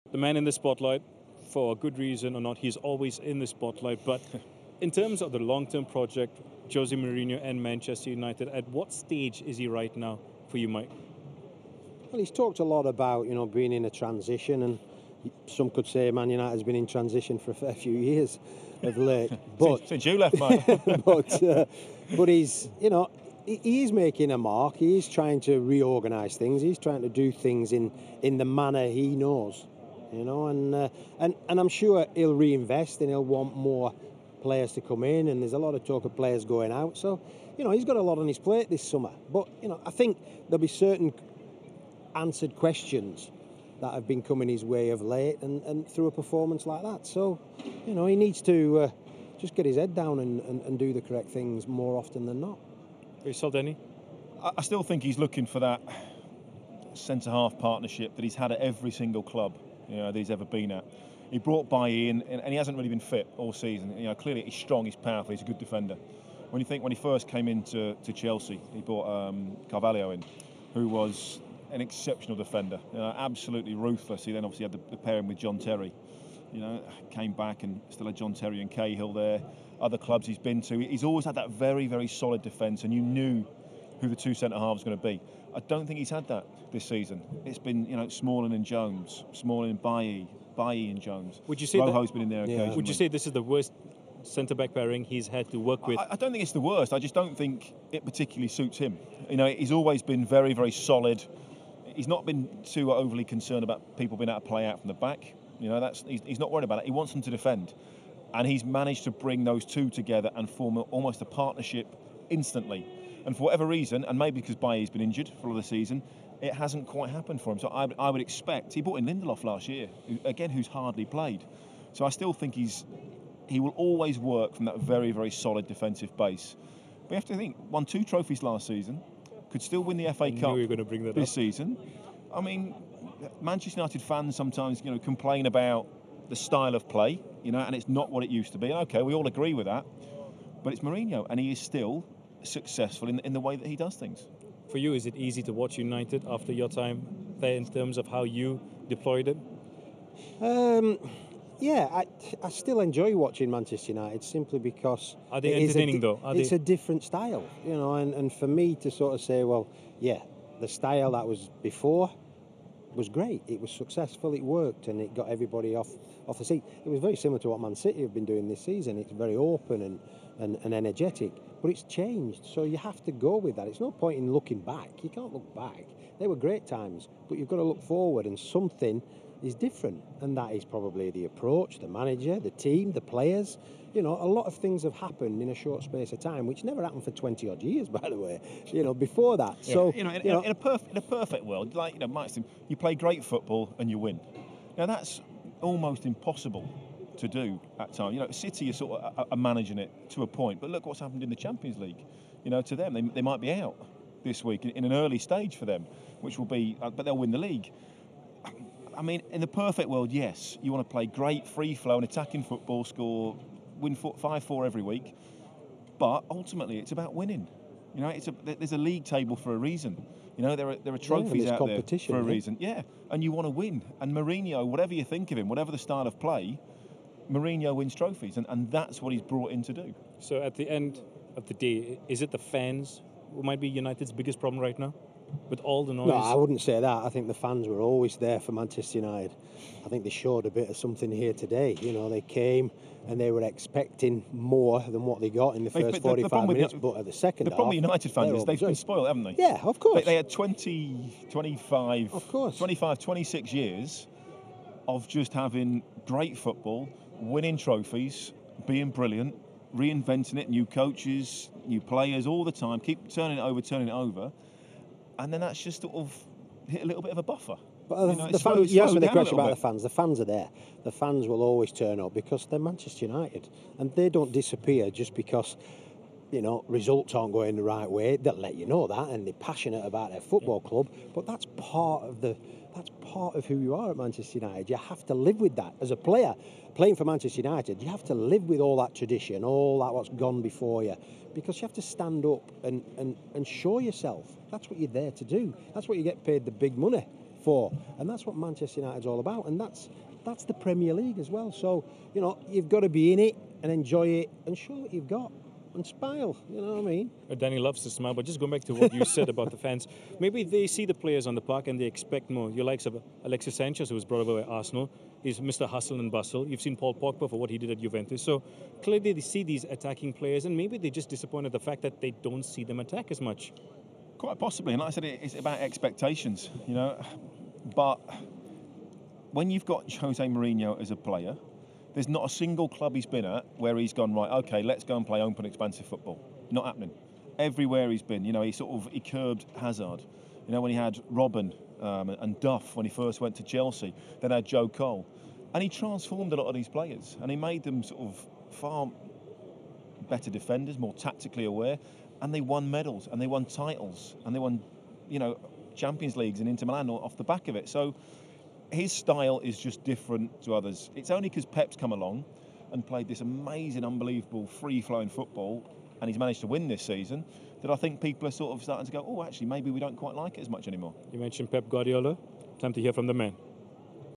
The man in the spotlight, for a good reason or not, he's always in the spotlight. But in terms of the long-term project, Jose Mourinho and Manchester United, at what stage is he right now for you, Mike? Well, he's talked a lot about, being in a transition, and some could say Man United has been in transition for a fair few years of late. But since you left, Mike. but he's, he is making a mark. He is trying to reorganise things. He's trying to do things in the manner he knows, and I'm sure he'll reinvest and he'll want more players to come in. And there's a lot of talk of players going out. So, he's got a lot on his plate this summer. But, I think there'll be certain answered questions that have been coming his way of late and through a performance like that. So, he needs to just get his head down and do the correct things more often than not. Yourself, Danny? I still think he's looking for that centre-half partnership that he's had at every single club that he's ever been at. He brought Bailly in, and he hasn't really been fit all season. Clearly he's strong, he's powerful, he's a good defender. When he first came into Chelsea, he brought Carvalho in, who was an exceptional defender, absolutely ruthless. He then obviously had the pairing with John Terry. Came back and still had John Terry and Cahill there. Other clubs he's been to, he's always had that very, very solid defence, and you knew who the two centre-halves were going to be. I don't think he's had that this season. It's been, Smalling and Jones, Smalling and Bailly and Jones. Would you say Rojo's been in there occasionally. Would you say this is the worst centre-back pairing he's had to work with? I don't think it's the worst. I just don't think it particularly suits him. He's always been very, very solid. He's not been too overly concerned about people being able to play out from the back. He's not worried about it. He wants them to defend. And he's managed to bring those two together and form almost a partnership instantly. And for whatever reason, and maybe because Bailly's been injured for all the season, it hasn't quite happened for him. So I would expect, he brought in Lindelof last year, who's hardly played. So I still think he will always work from that very, very solid defensive base. But you have to think, won 2 trophies last season, could still win the FA Cup this season. I mean, Manchester United fans sometimes, complain about the style of play, and it's not what it used to be. And okay, we all agree with that. But it's Mourinho, and he is still successful in the way that he does things. For you, is it easy to watch United after your time there in terms of how you deployed it? Yeah, I still enjoy watching Manchester United simply because... Are they entertaining, though? It's a different style, and for me to sort of say, well, yeah, the style that was before was great. It was successful, it worked, and it got everybody off the seat. It was very similar to what Man City have been doing this season. It's very open and energetic, but it's changed, so you have to go with that. It's no point in looking back. You can't look back. They were great times, but you've got to look forward, and something is different, and that is probably the approach, the manager, the team, the players. A lot of things have happened in a short space of time, which never happened for 20-odd years, by the way, before that. Yeah. So, in a perfect world, like, Mike, you play great football and you win. Now, that's almost impossible to do at times. City are sort of managing it to a point, but look what's happened in the Champions League. To them, they might be out this week in an early stage for them, which will be, but they'll win the league. I mean, in the perfect world, yes, you want to play great, free-flow and attacking football, win 5-4 every week, but ultimately it's about winning. There's a league table for a reason. There are trophies out there for a reason. Yeah, and you want to win. And Mourinho, whatever you think of him, whatever the style of play, Mourinho wins trophies, and that's what he's brought in to do. So at the end of the day, is it the fans who might be United's biggest problem right now? With all the noise? No, I wouldn't say that. I think the fans were always there for Manchester United. I think they showed a bit of something here today. They came and they were expecting more than what they got in the first 45 minutes, but at the second half... The problem with United fans is they've been spoiled, haven't they? Yeah, of course. They had 25, 26 years of just having great football, winning trophies, being brilliant, reinventing it, new coaches, new players all the time, keep turning it over. And then that's just sort of hit a little bit of a buffer. But the fans, you asked me the question about the fans. The fans are there. The fans will always turn up because they're Manchester United. And they don't disappear just because, results aren't going the right way. They'll let you know that, and they're passionate about their football club. But that's part of who you are at Manchester United. You have to live with that. As a player, playing for Manchester United, you have to live with all that tradition, all that what's gone before you. Because you have to stand up and show yourself. That's what you're there to do. That's what you get paid the big money for. And that's what Manchester United's all about. And that's the Premier League as well. So, you know, you've got to be in it and enjoy it and show what you've got and smile, you know what I mean? Danny loves to smile, but just going back to what you said about the fans, maybe they see the players on the park and they expect more. You like Alexis Sanchez, who was brought over by Arsenal. He's Mr. Hustle and Bustle. You've seen Paul Pogba for what he did at Juventus. So clearly they see these attacking players and maybe they're just disappointed the fact that they don't see them attack as much. Quite possibly, and like I said, it's about expectations, you know. But when you've got Jose Mourinho as a player, there's not a single club he's been at where he's gone, right, okay, let's go and play open, expansive football. Not happening. Everywhere he's been, you know, he curbed Hazard. You know, when he had Robben and Duff when he first went to Chelsea, then had Joe Cole. And he transformed a lot of these players, and he made them sort of far better defenders, more tactically aware, and they won medals, and they won titles, and they won, you know, Champions Leagues and Inter Milan off the back of it. So his style is just different to others. It's only because Pep's come along and played this amazing, unbelievable, free-flowing football, and he's managed to win this season, that I think people are sort of starting to go, oh, actually, maybe we don't quite like it as much anymore. You mentioned Pep Guardiola. Time to hear from the man.